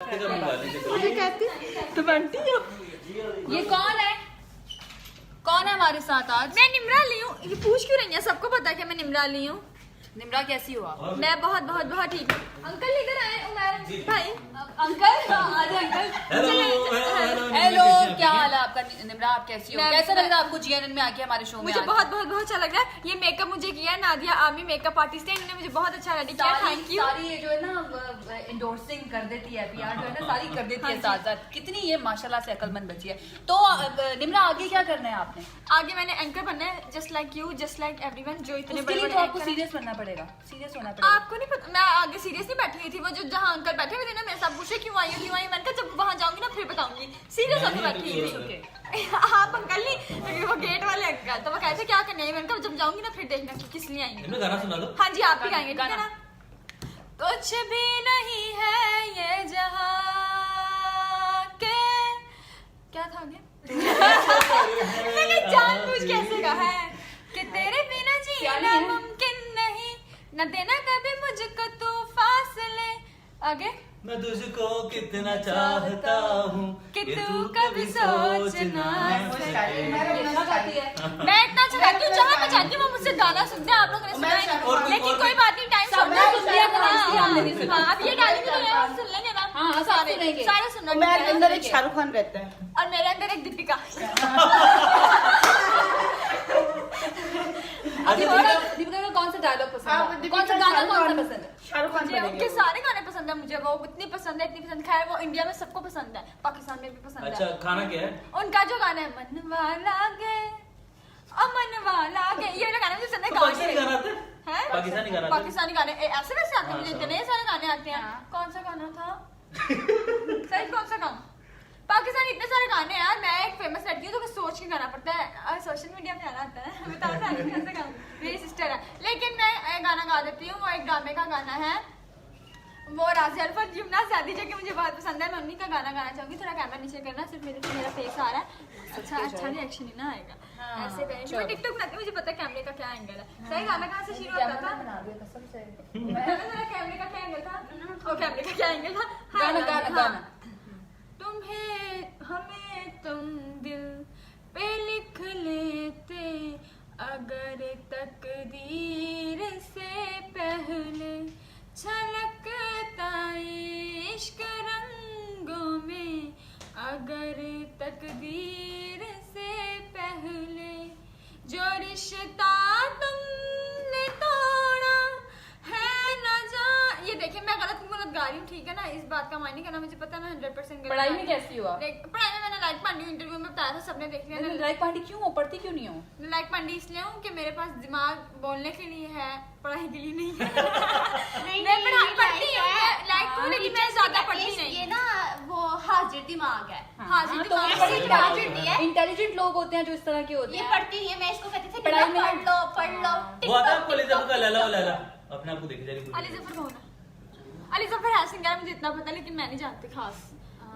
तुम आंटी हो? ये कौन है? कौन है हमारे साथ आज? मैं निम्रा ली हूँ। ये पूछ क्यों रही है? सबको पता है कि मैं निम्रा ली हूँ। निम्रा कैसी हो आप? मैं बहुत बहुत बहुत ठीक हूँ। अंकल इधर आए, उमर भाई। अंकल आज अंकल हेलो, क्या हाल है आपका? निम्रा आप कैसी हो? कैसा लग रहा है आपको जीएनएन में आके हमारे शो में? मुझे बहुत बहुत बहुत अच्छा लग रहा है। ये मेकअप मुझे किया है नादिया आर्मी मेकअप आर्टिस्ट है, इन्होंने मुझे बहुत अच्छा रेडी किया। Thank you. सारी ये जो है ना इंडोर्सिंग कर देती है, पीआर जो है ना सारी कर देती है साथ साथ। कितनी ये माशाल्लाह से अकलमंद बची है। तो निम्रा आगे क्या करना है आपने? आगे मैंने एंकर बनना है, just like you, just like everyone जो इतने उसके लिए तो आपको सीरियस बनना पड़ेगा, सीरियस होना पड़ेगा। आपको नहीं पता, मैं आगे सीरियस नहीं बैठी हुई थी। वो जो जहाँ अंकल बैठे हुए थे ना, मेरे साथ पूछे क्यों आई हो, क्यों आई हो? मैंने कहा जब वहाँ जाऊंगी ना फिर बताऊंगी। सीरियस होकर बैठी हुई थी। आप अंकल नहीं, वो गेट वाले अंकल, तो वो कहते क्या करने आई? मैंने कहा जब जाऊंगी ना फिर देखना कि किस लिए आई हूँ। गाना सुना दो। हाँ जी, आप भी गाएंगे, ठीक है ना? कुछ भी नहीं है ये जहाँ के, क्या था आगे? लेकिन जानबूझ कैसे कहा है कि तेरे बिना जीना मुमकिन नहीं, न देना कभी मुझको तू फासले। आगे मैं तुझको कितना चाहता हूँ कि तू कभी सोचना सके। मैं मैं इतना अच्छा गाती हूँ, जहाँ मैं चाहती हूँ वो मुझसे गाना सुनते हैं। आप लोगों ने सुना है, लेकिन कोई बात नहीं, टाइम सबने सुन लिया था, इसलिए हमने नहीं सुना। आप ये गाली तो आप सुन लेंगे ना? हाँ, सारे सुनेंगे। सारे सुनना। मेरे अंदर एक शाहरुख खान रहता है और मेरे अंदर एक दीपिका। दीपिका का कौन सा डायलॉग पसंद है? कौन सा गाना कौन सा पसंद है? शाहरुख खान मुझे बनेंगे उनके सारे गाने पसंद है। मुझे वो इतनी पसंद है, इतनी पसंद। खैर वो इंडिया में सबको पसंद है, पाकिस्तान में भी पसंद है। अच्छा खाना क्या है? उनका जो गाना है मनवा लागे अमनवा लागे, ये वाला गाना मुझे पसंद है। पाकिस्तानी गाना आता है? हैं? पाकिस्तानी गाना? पाकिस्तानी गाने ऐसे वैसे आते हैं, मुझे इतने सारे गाने आते हैं। कौन सा गाना था सही? कौन सा गाना? पाकिस्तानी इतने सारे गाने हैं यार। मैं एक फेमस लड़की हूँ तो मैं सोच के गाना पड़ता है। सोशल मीडिया पे आना आता है, बताओ सारे कैसे गाना। मेरी सिस्टर है, लेकिन मैं गाना गा देती हूँ। वो एक ड्रामे का गाना है, वो राज़ी अल्फत जुमना शादी जो कि मुझे बहुत पसंद है। मैं उन्हीं का गाना गाना चाहूंगी। थोड़ा कैमरा नीचे करना, सिर्फ मेरे से मेरा फेस आ रहा है। अच्छा रिएक्शन ही ना आएगा ऐसे पहले। मैं टिकटॉक बनाती हूँ, मुझे पता है कैमरे का क्या एंगल है। सही गाना कहाँ से शुरू होता था? कैमरे का क्या एंगल था? और कैमरे का क्या एंगल था? गाना गाना गाना। तुम्हें हमें तुम दिल पे लिख लेते अगर तकदीर से पहले, छलकता इश्क रंगों में अगर तकदीर से पहले, जो रिश्ता तुमने तोड़ा है न जा। ये देखिए मैं गलत गा रही हूँ, ठीक है ना? इस बात का मायने करना, मुझे पता है मैं 100% गलत। पढ़ाई में कैसी हो आप? पढ़ाई में मैंने लाइक पांडी इंटरव्यू में बताया था, सबने देख लिया। लाइक पार्टी क्यों हो? पढ़ती क्यों नहीं हो? लाइक पांडी इसलिए हूँ कि मेरे पास दिमाग बोलने के लिए है, पढ़ाई के लिए नहीं है। मैं पढ़ाई पढ़ती हूँ लाइक हूँ, लेकिन मैं ज्यादा पढ़ती नहीं। ये ना वो हाजिर दिमाग है। हाजिर तो दिमाग इंटेलिजेंट लोग होते हैं जो इस तरह के होते ये हैं। पढ़ती नहीं है। मैं इसको कहती थी पढ़ाई में पढ़ लो वो आता है आपको लिजा का लैला वो लैला अपने आप को देखी जाएगी। अली जफर कौन है? अली जफर है सिंगर, मुझे इतना पता है, लेकिन मैं नहीं जानती खास।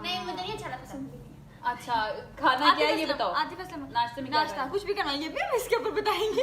नहीं मुझे नहीं अच्छा लगता। अच्छा खाना क्या है ये बताओ? आतिफ असलम। नाश्ते में नाश्ता कुछ भी करना, ये भी हम इसके ऊपर बताएंगे।